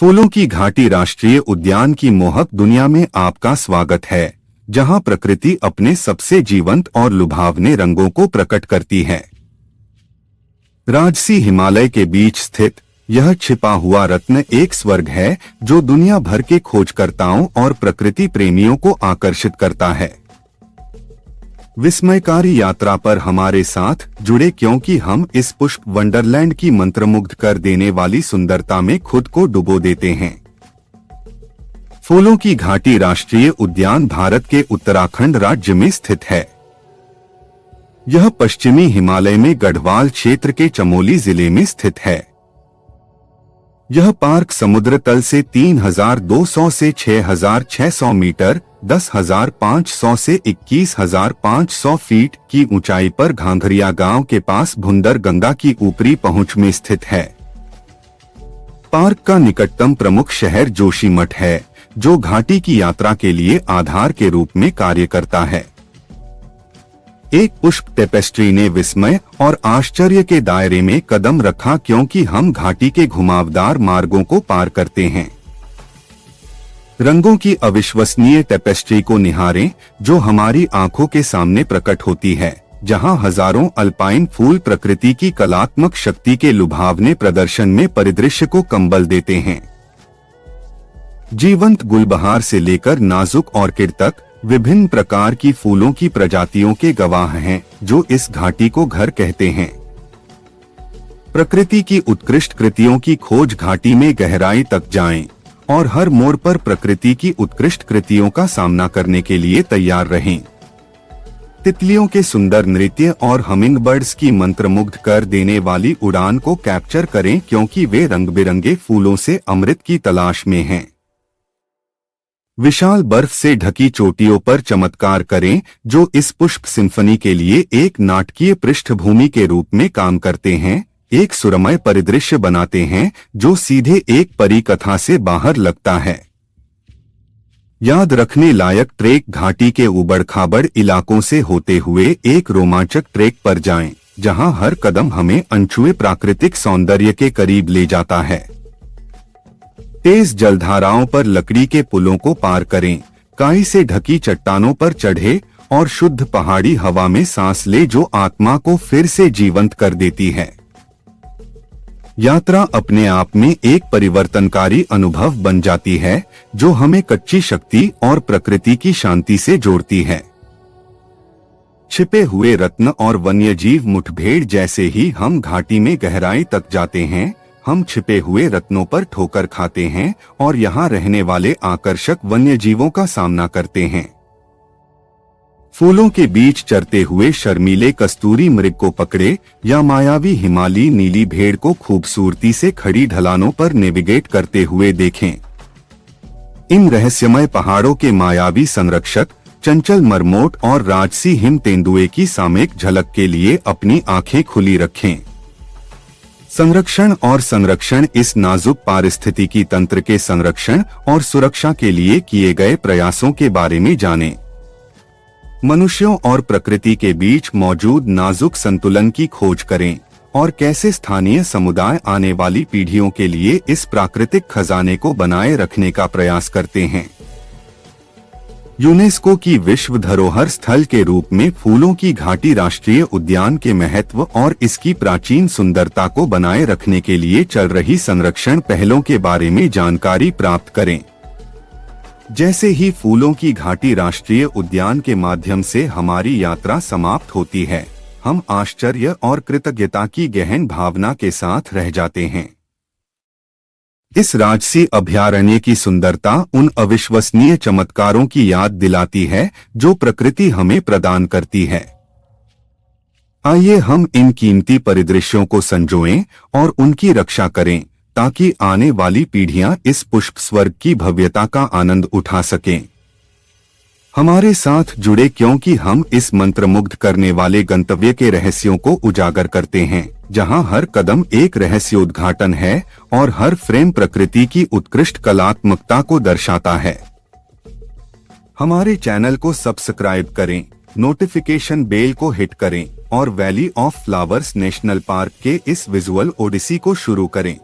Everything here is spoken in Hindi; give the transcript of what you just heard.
फूलों की घाटी राष्ट्रीय उद्यान की मोहक दुनिया में आपका स्वागत है, जहां प्रकृति अपने सबसे जीवंत और लुभावने रंगों को प्रकट करती है। राजसी हिमालय के बीच स्थित यह छिपा हुआ रत्न एक स्वर्ग है जो दुनिया भर के खोजकर्ताओं और प्रकृति प्रेमियों को आकर्षित करता है। विस्मयकारी यात्रा पर हमारे साथ जुड़े, क्योंकि हम इस पुष्प वंडरलैंड की मंत्रमुग्ध कर देने वाली सुंदरता में खुद को डुबो देते हैं। फूलों की घाटी राष्ट्रीय उद्यान भारत के उत्तराखंड राज्य में स्थित है। यह पश्चिमी हिमालय में गढ़वाल क्षेत्र के चमोली जिले में स्थित है। यह पार्क समुद्र तल से 3,200 से 6,600 मीटर, 10,500 से 21,500 फीट की ऊंचाई पर घांघरिया गांव के पास भुंदर गंगा की ऊपरी पहुंच में स्थित है। पार्क का निकटतम प्रमुख शहर जोशीमठ है, जो घाटी की यात्रा के लिए आधार के रूप में कार्य करता है। एक पुष्प टेपेस्ट्री ने विस्मय और आश्चर्य के दायरे में कदम रखा, क्योंकि हम घाटी के घुमावदार मार्गों को पार करते हैं। रंगों की अविश्वसनीय टेपेस्ट्री को निहारें, जो हमारी आंखों के सामने प्रकट होती है, जहां हजारों अल्पाइन फूल प्रकृति की कलात्मक शक्ति के लुभावने प्रदर्शन में परिदृश्य को कंबल देते हैं। जीवंत गुलबहार से लेकर नाजुक ऑर्किड तक विभिन्न प्रकार की फूलों की प्रजातियों के गवाह हैं, जो इस घाटी को घर कहते हैं। प्रकृति की उत्कृष्ट कृतियों की खोज घाटी में गहराई तक जाएं और हर मोड़ पर प्रकृति की उत्कृष्ट कृतियों का सामना करने के लिए तैयार रहें। तितलियों के सुंदर नृत्य और हमिंगबर्ड्स की मंत्रमुग्ध कर देने वाली उड़ान को कैप्चर करें, क्योंकि वे रंग बिरंगे फूलों से अमृत की तलाश में हैं। विशाल बर्फ से ढकी चोटियों पर चमत्कार करें, जो इस पुष्प सिम्फनी के लिए एक नाटकीय पृष्ठभूमि के रूप में काम करते हैं, एक सुरमय परिदृश्य बनाते हैं जो सीधे एक परी कथा से बाहर लगता है। याद रखने लायक ट्रेक घाटी के उबड़-खाबड़ इलाकों से होते हुए एक रोमांचक ट्रेक पर जाएं, जहां हर कदम हमें अनछुए प्राकृतिक सौंदर्य के करीब ले जाता है। तेज जलधाराओं पर लकड़ी के पुलों को पार करें, काई से ढकी चट्टानों पर चढ़े और शुद्ध पहाड़ी हवा में सांस ले, जो आत्मा को फिर से जीवंत कर देती है। यात्रा अपने आप में एक परिवर्तनकारी अनुभव बन जाती है, जो हमें कच्ची शक्ति और प्रकृति की शांति से जोड़ती है। छिपे हुए रत्न और वन्यजीव मुठभेड़ जैसे ही हम घाटी में गहराई तक जाते हैं, हम छिपे हुए रत्नों पर ठोकर खाते हैं और यहाँ रहने वाले आकर्षक वन्यजीवों का सामना करते हैं। फूलों के बीच चरते हुए शर्मीले कस्तूरी मृग को पकड़े या मायावी हिमालयी नीली भेड़ को खूबसूरती से खड़ी ढलानों पर नेविगेट करते हुए देखें। इन रहस्यमय पहाड़ों के मायावी संरक्षक, चंचल मरमोट और राजसी हिम तेंदुए की सामयिक झलक के लिए अपनी आंखें खुली रखें। संरक्षण इस नाजुक पारिस्थितिकी तंत्र के संरक्षण और सुरक्षा के लिए किए गए प्रयासों के बारे में जानें। मनुष्यों और प्रकृति के बीच मौजूद नाजुक संतुलन की खोज करें और कैसे स्थानीय समुदाय आने वाली पीढ़ियों के लिए इस प्राकृतिक खजाने को बनाए रखने का प्रयास करते हैं। यूनेस्को की विश्व धरोहर स्थल के रूप में फूलों की घाटी राष्ट्रीय उद्यान के महत्व और इसकी प्राचीन सुंदरता को बनाए रखने के लिए चल रही संरक्षण पहलों के बारे में जानकारी प्राप्त करें। जैसे ही फूलों की घाटी राष्ट्रीय उद्यान के माध्यम से हमारी यात्रा समाप्त होती है, हम आश्चर्य और कृतज्ञता की गहन भावना के साथ रह जाते हैं। इस राजसी अभयारण्य की सुंदरता उन अविश्वसनीय चमत्कारों की याद दिलाती है जो प्रकृति हमें प्रदान करती है। आइए हम इन कीमती परिदृश्यों को संजोएं और उनकी रक्षा करें, ताकि आने वाली पीढ़ियां इस पुष्प स्वर्ग की भव्यता का आनंद उठा सकें। हमारे साथ जुड़े, क्योंकि हम इस मंत्रमुग्ध करने वाले गंतव्य के रहस्यों को उजागर करते हैं, जहां हर कदम एक रहस्योद्घाटन है और हर फ्रेम प्रकृति की उत्कृष्ट कलात्मकता को दर्शाता है। हमारे चैनल को सब्सक्राइब करें, नोटिफिकेशन बेल को हिट करें और valley of flowers national park के इस विजुअल ओडिसी को शुरू करें।